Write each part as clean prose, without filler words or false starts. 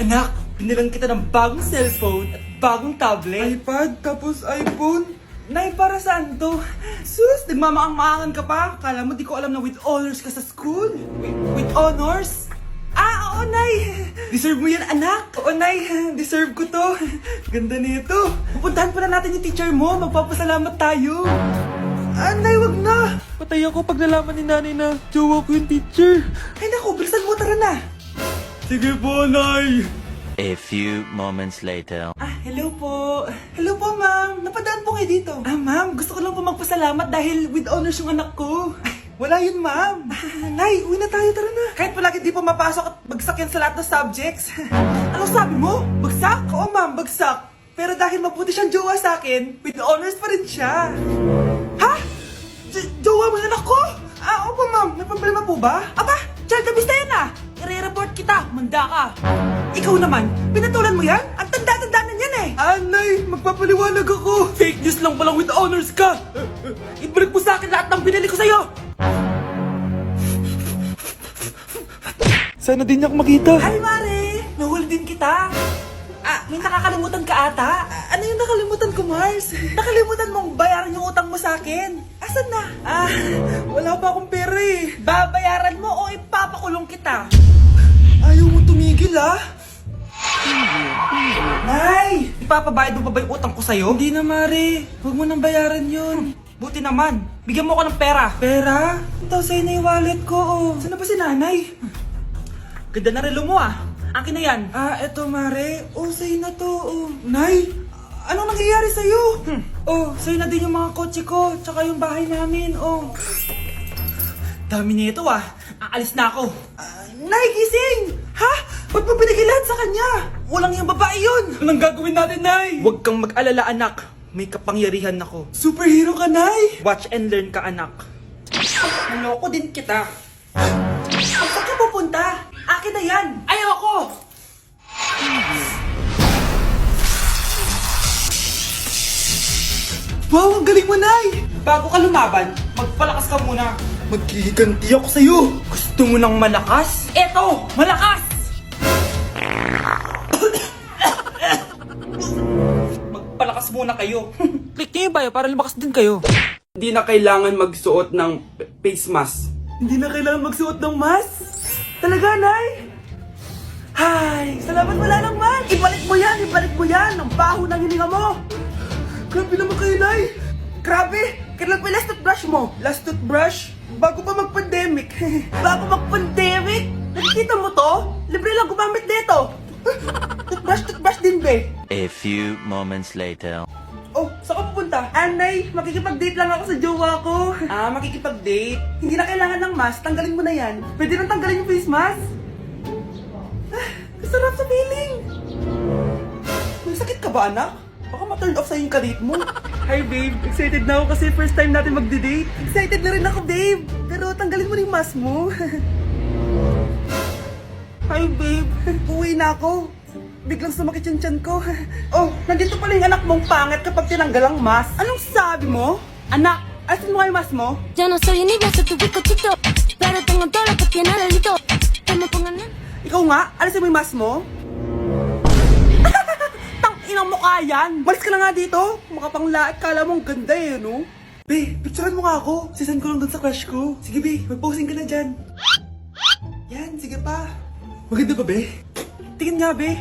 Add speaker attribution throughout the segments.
Speaker 1: Anak, binilang kita ng bagong cellphone at bagong tablet.
Speaker 2: iPad, tapos iPhone.
Speaker 1: Nay, para saan to? Sus, nagmamaang-maangan ka pa? Kala mo di ko alam na with honors ka sa school? With honors? Ah, oo, Nay! Deserve mo yan, anak! Oo, Nay, deserve ko to. Ganda nito. Pupuntahan pa na natin yung teacher mo. Magpapasalamat tayo. Ah, Nay, wag na!
Speaker 2: Patay ako pag nalaman ni nanay na jowa ko yung teacher.
Speaker 1: Ay, naku, bilisan mo, tara na!
Speaker 2: Sige po, Nay.
Speaker 3: A few moments later.
Speaker 1: Ah, hello po. Hello po, ma'am. Napadaan po kayo dito. Ah, ma'am, gusto ko lang po magpasalamat dahil with honors yung anak ko. Ay, wala yun, ma'am. Nay, uwi na tayo, tara na. Kahit palagi di po mapasok at bagsak yan sa lahat ng subjects. Ano sabi mo? Bagsak? Oo, ma'am, bagsak. Pero dahil mabuti siyang jowa sa akin, with honors pa rin siya. Ha? Jowa mo yung anak ko? Ah, opo, ma'am. May problema po ba? Aba, child abuse na yan ah. I-report kita, manda ka. Ikaw naman, pinatulan mo yan? Ang tanda-tanda na yan eh.
Speaker 2: Anay, magpapaliwanag ako.
Speaker 1: Fake news lang palang with honors ka. Ibalik mo sa akin lahat ng binili ko sa'yo.
Speaker 2: Sana din niya ako makita.
Speaker 1: Hi, Mare. Nahuli din kita. Ah, may nakakalimutan ka ata. Ano yung nakalimutan ko, Mars? Nakalimutan mong bayaran yung utang mo sa akin. Asan na? Ah, wala pa akong pera eh. Babayaran mo o ipapakulong kita.
Speaker 2: Ayaw mo tumigil, ah.
Speaker 1: Nay! Ipapabayad mo pa ba yung utang ko sa'yo?
Speaker 2: Hindi na, Mare. Huwag mo nang bayaran yun.
Speaker 1: Buti naman. Bigyan mo ako ng pera.
Speaker 2: Pera? Ito, sa'yo na yung wallet ko, oh.
Speaker 1: Saan na ba si nanay? Ganda na relo mo ah. Akin na yan.
Speaker 2: Ah, eto, Mare. Oh, sa'yo na to, oh. Nay, anong nangyayari sa'yo? Oh, sa'yo na din yung mga kotse ko, tsaka yung bahay namin, oh.
Speaker 1: Dami nito ah. Aalis na ako. Nay, gising! Ha? Ba't mo binigay lahat sa kanya? Walang yung babae yun!
Speaker 2: Anong gagawin natin, Nay?
Speaker 1: Huwag kang mag-alala, anak. May kapangyarihan ako.
Speaker 2: Superhero ka, Nay!
Speaker 1: Watch and learn ka, anak. Naloko din kita. Saan ka pupunta? Akin na yan! Ayoko!
Speaker 2: Wow, ang galing mo, Nay!
Speaker 1: Bago ka lumaban, magpalakas ka muna.
Speaker 2: Maghihiganti ako sa'yo!
Speaker 1: Gusto mo ng malakas? Eto! Malakas! Magpalakas muna kayo.
Speaker 2: Click niyo ba para lumakas din kayo?
Speaker 4: Hindi na kailangan magsuot ng face mask.
Speaker 2: Hindi na kailangan magsuot ng mask? Talaga, Nay?
Speaker 1: Hay! Salamat wala lang man! Ibalik mo yan! Ibalik mo yan! Ang baho ng hininga mo!
Speaker 2: Grabe naman kayo, Nay!
Speaker 1: Grabe! Kailan pa yung last toothbrush mo?
Speaker 2: Last toothbrush? Bago pa mag-pandemic.
Speaker 1: Bago mag-pandemic? Nakikita mo to? Libre lang gumamit dito! Toothbrush din be!
Speaker 3: A few moments later.
Speaker 1: Oh, saan ka pupunta? Anay, makikipag-date lang ako sa jowa ko. Ah, makikipag-date? Hindi na kailangan ng mask, tanggalin mo na yan. Pwede nang tanggalin yung face mask? Ah, sarap sa feeling. May sakit ka ba, anak? Baka ma-turn off sa'yo yung karit mo.
Speaker 2: Hi, babe. Excited na ako kasi first time natin magde-date.
Speaker 1: Excited na rin ako, babe. Pero tanggalin mo na yung mask mo. Hi, babe. Uwi na ako. Biglang sumakit yung tiyan ko. Oh, nandito pala yung anak mong pangit kapag tinanggal ang mask. Anong sabi mo? Anak, asin mo nga yung mask mo?
Speaker 5: Yo no soy envidioso, tu bizcochito, pero tengo todo lo que tiene delito. Que me pongan en...
Speaker 1: Ikaw nga, alisin mo yung mask mo. Tang inang mukha yan. Malis ka na nga dito. Makapanglait, kala mo ang ganda eh, no?
Speaker 2: Be, picturean mo nga ako. Sisend ko lang dun sa crush ko.
Speaker 1: Sige, be, mag-posing ka na dyan.
Speaker 2: Yan, sige pa. Maganda ba, be?
Speaker 1: Tingin nga, be.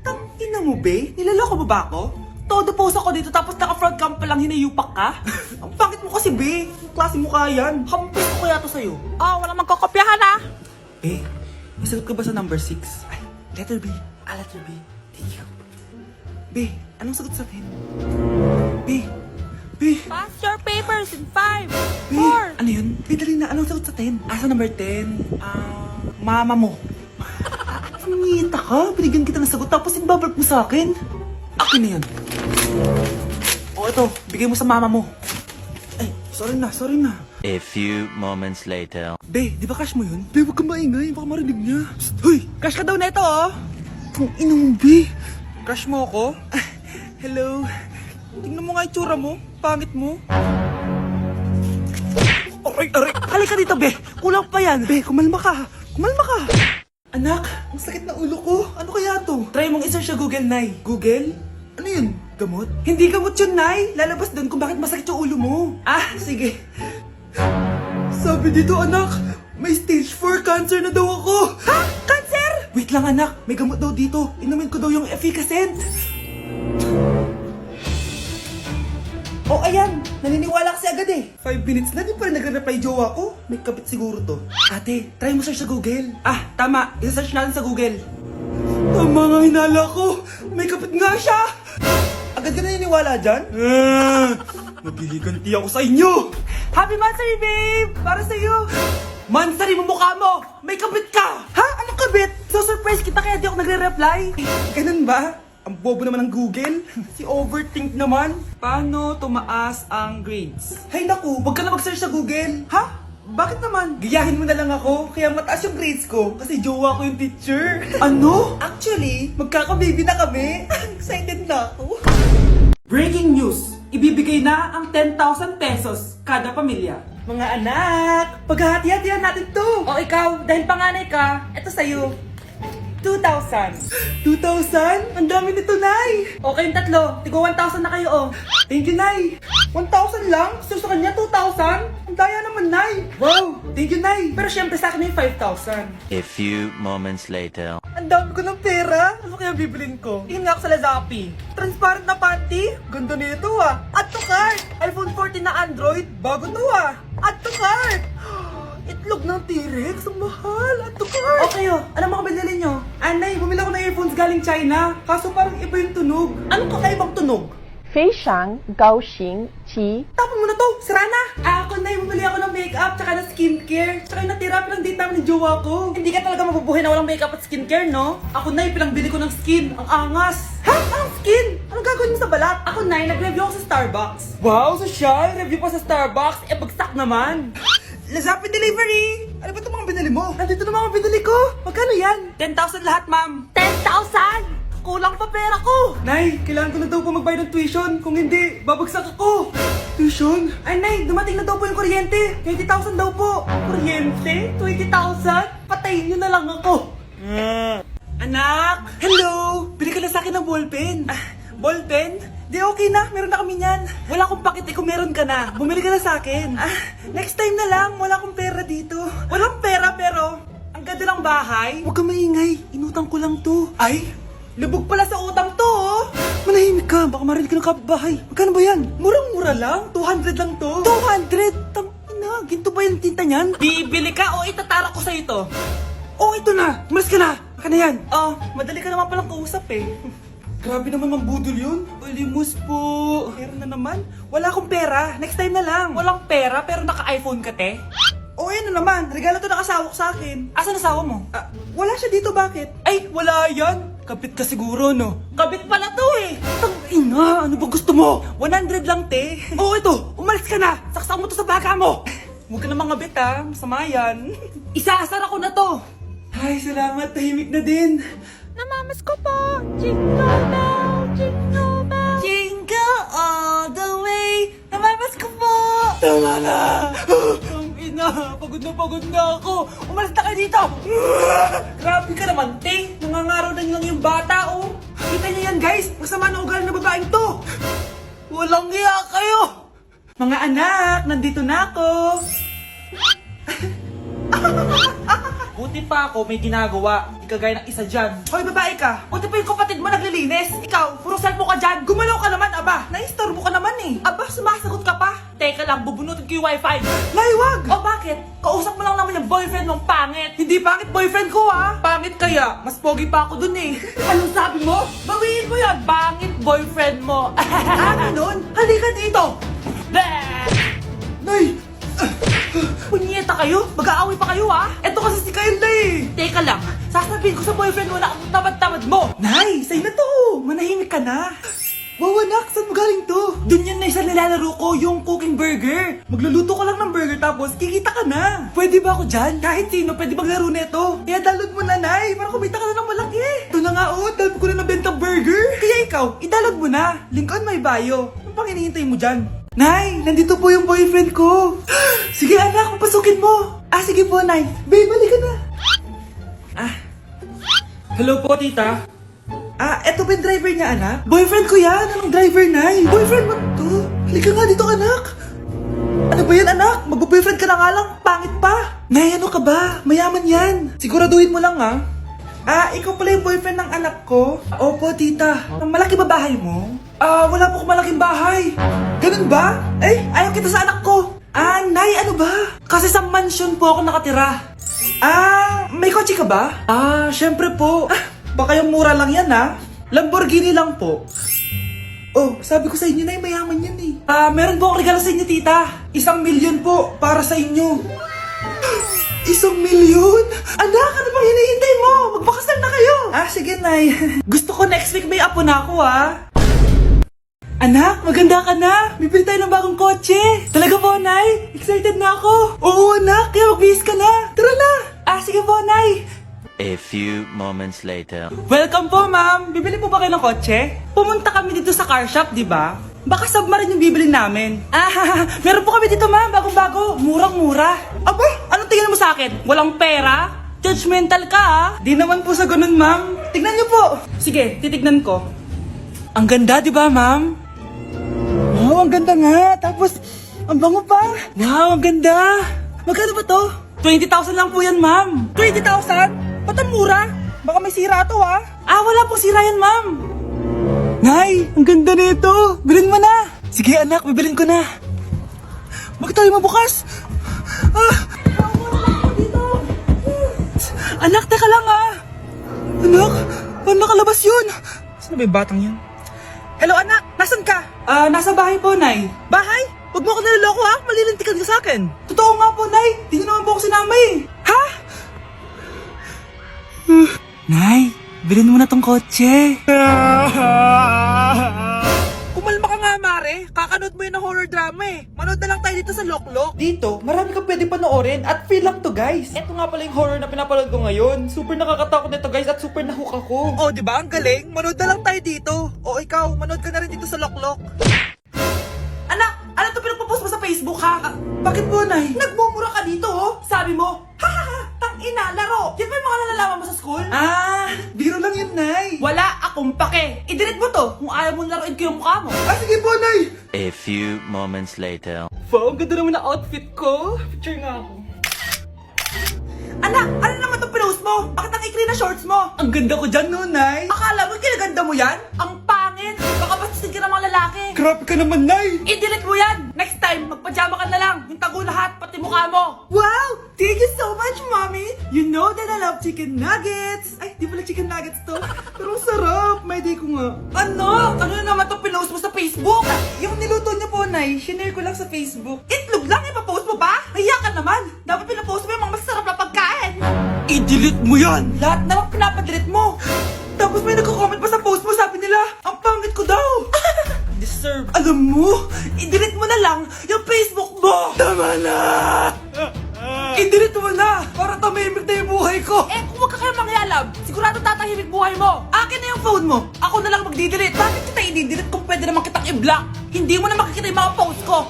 Speaker 1: Tang ina mo, be? Nilaloko mo ba ako? Todo post ako dito tapos naka-front cam pa lang hinayupak ka? Ang pangit mo kasi, be. Ang klase mukha yan. Hampis ko kaya to sa'yo.
Speaker 5: Oh, wala magkokopyahan ah.
Speaker 1: Be, nasagot ka ba sa number 6? Ay, letter B. Ah, letter B. Thank you. Be, anong sagot sa akin? Be,
Speaker 5: Pass your papers in 5,
Speaker 1: Be,
Speaker 5: 4.
Speaker 1: ano yun? Be, dali na. Anong sagot sa 10? Ah, sa number 10. Mama mo. Nangita ka? Binigyan kita ng sagot tapos ibabalik mo sa akin. Akin na yan. O, ito. Bigay mo sa mama mo. Ay, sorry na.
Speaker 3: A few moments later.
Speaker 1: Be, di ba crush mo yun?
Speaker 2: Be, huwag kang maingay. Baka marinig niya.
Speaker 1: Psst, hoy! Crush ka daw na ito, oh!
Speaker 2: Kung inong, be.
Speaker 1: Crush mo ako? Hello? Tingnan mo nga yung tsura mo. Pangit mo. Aray! Halika dito, be! Kulang pa yan!
Speaker 2: Be, kumalma ka. Kumalma ka.
Speaker 1: Anak, ang sakit na ulo ko. Ano kaya to? Try mong i-search sa Google, Nay. Google? Ano yun? Gamot? Hindi gamot yun, Nay. Lalabas doon kung bakit masakit yung ulo mo. Ah, sige. Sabi dito, anak, may stage 4 cancer na daw ako. Ha? Cancer? Wait lang, anak. May gamot daw dito. Inumin ko daw yung Efficacent. Oh, ayan. Naniniwala kasi agad eh. 5 minutes na, di pa rin nagre-reply jowa ko. May kabit siguro to. Ate, try mo search sa Google. Ah, tama. I-search natin sa Google. Tama nga hinala ko. May kapit nga siya. Agad ka naniniwala dyan? Maghihiganti ako sa inyo. Happy Mansari, babe! Para sa'yo. Mansari mo mukha mo! May kabit ka! Ha? Anong kabit? So surprise kita kaya di ako nagre-reply. Ganun ba? Ang bobo naman ng Google. Si overthink naman. Paano tumaas ang grades? Hay naku, wag ka na mag-search sa Google. Ha? Bakit naman? Gayahin mo na lang ako, kaya mataas yung grades ko kasi jowa ko yung teacher. Ano? Actually, magkakababy na kami. Excited na ako. Breaking news! Ibibigay na ang 10,000 pesos kada pamilya. Mga anak, paghahati-hatihan natin to. O ikaw, dahil panganay ka, eto sa'yo. 2,000. 2,000? Ang dami nito, Nay. Okay yung tatlo. Tigo 1,000 na kayo, oh. Thank you, Nay. 1,000 lang? So sa kanya, 2,000? Ang daya naman, Nay. Wow. Thank you, Nay. Pero syempre sa akin yung 5,000.
Speaker 3: A few moments later.
Speaker 1: Ang dami ko ng pera. Ano kaya bibilin ko? Tingin nga ako sa Lazappi. Transparent na panty? Ganda nito ah. Add to cart. iPhone 14 na Android. Bago to ah. Add to cart. Itlog ng T-Rex. Ang mahal. Add to cart. Okay oh. Ano mga binili nyo? Anay, bumili ako ng earphones galing China. Kaso parang iba yung tunog. Anong kakaibang tunog?
Speaker 6: 非常高兴其
Speaker 1: Tapon mo na to! Sira na! Ako na bumili ako ng makeup tsaka ng skincare. Tsaka yung natira pinang date namin ng jowa ko. Hindi ka talaga mabubuhay na walang makeup at skincare, no? Ako na pinangbili ko ng skin. Ang angas! Ha? Anong skin? Anong gagawin mo sa balat? Ako na nag-review ako sa Starbucks. Wow, social! Review pa sa Starbucks? Eh, bagsak naman! Lazappi Delivery! Ano ba itong mga binili mo? Nandito na mga binili ko! Magkano yan? 10,000 lahat, ma'am!
Speaker 5: 10,000!
Speaker 1: Kulang pa pera ko! Nay, kailangan ko na daw po magbayad ng tuition. Kung hindi, babagsak ako. Tuition? Ay, Nay, dumating na daw po yung kuryente. 20,000 daw po. Kuryente? 20,000? Patayin niyo na lang ako. Anak! Hello! Bili ka na sa akin ng ballpen. Ballpen? Di okay na, meron na kami niyan. Wala akong pakit kung meron ka na. Bumili ka na sa akin. Next time na lang, wala akong pera dito. Walang pera pero, ang ganda ng bahay. Huwag ka maingay, inutang ko lang to. Ay, lubog pala sa utang to, oh! Manahimik ka, baka marinig ka ng kapitbahay. Magkano ba yan? Murang-mura lang, 200 lang to. 200? Tangina, ginto ba yung tinta niyan? Bibili ka o itatara ko sa ito? Oh, ito na! Umalis ka na! Baka na yan! Oh, madali ka naman palang kausap eh. Grabe naman mambudol yun. Ulimus po. Meron na naman. Wala akong pera. Next time na lang. Walang pera pero naka-iPhone ka, te? O ano naman, regalo to ng asawa ko sa akin. Asan asawa mo? Wala siya dito, bakit? Ay, wala yan. Kabit ka siguro, no? Kabit pala to eh. Tangina, ano ba gusto mo? 100 lang, te. Oo, ito, umalis ka na. Saksak mo to sa baga mo. Huwag ka na mga bit, ha. Masama yan. Isaasar ako na to. Ay, salamat. Tahimik na din.
Speaker 5: Namamas ko po! Jingle bell! Jingle bell!
Speaker 1: Jingle all the way. Namamas ko po. Tama na. Ina, pagod na ako. Umalis na kayo dito. Grabe ka naman, te. Nangangaraw na lang yung bata, oh. Kita niyo yan, guys. Masama na ugali ng babaeng to. Walang hiya kayo. Mga anak, nandito na ako. Buti pa ako may ginagawa. Di kagaya ng isa dyan. Hoy, babae ka. Buti pa yung kapatid mo naglilinis. Ikaw, puro cellphone ka dyan. Gumalaw ka naman, aba. Naistorbo ka naman eh. Aba, sumasagot ka pa. Teka lang, bubunutin ko yung wifi. Nay, wag! O bakit? Kausap mo lang naman yung boyfriend mong pangit. Hindi pangit boyfriend ko, ha? Pangit kaya? Mas pogi pa ako dun eh. Anong sabi mo? Bawiin mo yan. Pangit boyfriend mo. Ganun? Halika dito. Nay! Punyeta kayo? Mag-aaway pa kayo, ha? Eto kasi si Kyle na eh. Teka lang, sasabihin ko sa boyfriend mo na ang tamad-tamad mo. Nay, sa'yo na to. Manahimik ka na. Wow, anak, saan mo galing to? Dun yan na isa nilalaro ko, yung cooking burger. Magluluto ko lang ng burger tapos kikita ka na. Pwede ba ako dyan? Kahit sino, pwede maglaro neto. Kaya download mo na, Nay, para kumita ka na ng malaki. Ito na nga, oh, dami ko na nabentang burger. Kaya ikaw, i-download mo na. Link on my bio. Ano pang hinihintay mo dyan? Nay, nandito po yung boyfriend ko. Sige anak, papasukin mo. Sige po, Nay. Babe, balik ka na.
Speaker 2: Hello po, tita.
Speaker 1: Eto ba yung driver niya, anak? Boyfriend ko yan! Anong driver, Nay? Boyfriend mo to? Halika nga dito, anak! Ano ba yan, anak? Mag-boyfriend ka na nga lang, pangit pa! Nay, ano ka ba? Mayaman yan! Siguraduhin mo lang, ha? Ikaw pala yung boyfriend ng anak ko? Opo, tita. Malaki ba bahay mo? Wala po akong malaking bahay. Ganun ba? Ayaw kita sa anak ko. Nay, ano ba? Kasi sa mansion po ako nakatira. May kotse ka ba? Syempre po. Baka yung mura lang yan, ha? Lamborghini lang po. Oh, sabi ko sa inyo, Nay, mayaman yan eh. Meron po akong regalo sa inyo, tita. 1,000,000 po para sa inyo. 1,000,000? Anak, ano bang hinihintay mo? Magpakasal na kayo. Sige, Nay. Gusto ko next week may apo na ako, Anak, maganda ka na. Bibili tayo ng bagong kotse. Talaga po, Nay? Excited na ako. Oo, anak. Kaya magbihis ka na. Tara na. Sige po, Nay.
Speaker 3: A few moments later.
Speaker 1: Welcome po, ma'am. Bibili po ba kayo ng kotse? Pumunta kami dito sa car shop, di ba? Baka submarine yung bibili namin. Meron po kami dito, ma'am. Bagong-bago. Murang-mura. Aba, anong tingin mo sa akin? Walang pera? Judgmental ka, Di naman po sa ganun, ma'am. Tignan niyo po. Sige, titignan ko. Ang ganda, di ba, ma'am? Wow, ang ganda nga. Tapos, ang bango pa. Wow, ang ganda. Magkano ba to? 20,000 lang po yan, ma'am. 20,000? Ba't ang mura? Baka may sira to, wala pong sira yan, ma'am. Nay, ang ganda nito. Bilhin mo na. Sige, anak, bibilin ko na. Bakit tayo mabukas? Anak, teka lang, Anak, paano nakalabas yun? Saan ba yung batang yun? Hello, anak. Nasaan ka? Nasa bahay po, Nay. Bahay? Huwag mo ako naloloko, Malilintikan ka sa akin. Totoo nga po, Nay. Di niyo naman po ako sinama, Ha? Nay, bilhin mo na tong kotse. Kumalma ka nga, Mare. Kakanood mo yun ng horror drama, Manood na lang tayo dito sa Loklok. Dito, marami kang pwede panoorin at free lang to, guys. Ito nga pala yung horror na pinapanood ko ngayon. Super nakakatakot nito, guys, at super nahook ako. Oh, di ba? Ang galing. Manood na lang tayo dito. O ikaw, manood ka na rin dito sa Loklok. Anak, ano to pinagpo-post mo sa Facebook, ha? Bakit po, Nay? Nagmumura ka dito, Sabi mo, tang-ina, laro. Yan ba yung mga nalalaman mo sa school? Biro lang yun, Nay. Wala akong pake. I-delete mo to kung ayaw mo laruin ko yung mukha mo. Sige po, Nay.
Speaker 3: A few moments later.
Speaker 1: Wow, ang ganda naman na outfit ko. Picture nga ako. Anak, ano naman itong pinost mo? Bakit ang ikli na shorts mo? Ang ganda ko dyan, no, Nay? Akala mo kinaganda mo yan? Ang pangit. Baka bastusin ka ng mga lalaki. Grabe ka naman, Nay. I-delete mo yan. Next time, magpajama ka na lang. Yung tago lahat, pati mukha mo. Wow! Thank you so much, Mommy. You know that I love chicken nuggets. Ay, di pala chicken nuggets to. Pero ang sarap. May day ko nga. Ano? Ano na naman itong pinost mo sa Facebook? Yung niluto niya po, Nay, shinare ko lang sa Facebook. Itlog lang, ipapost mo ba? Hiya ka naman. Dapat pinapost mo yung mga masarap na pagkain. I-delete mo yan. Lahat naman pinapadelete mo. Tapos may nagko-comment pa sa post mo, sabi nila, ang pangit ko daw. Deserve. Alam mo, i-delete mo na lang yung Facebook mo. Tama na. I-delete mo na para tumimik na yung buhay ko. Kung wag ka kayo mangyalab, sigurado tatahimik buhay mo. Akin na yung phone mo. Ako na lang magdi-delete. Bakit kita i-delete kung pwede naman kitang i-block? Hindi mo na makikita yung mga post ko.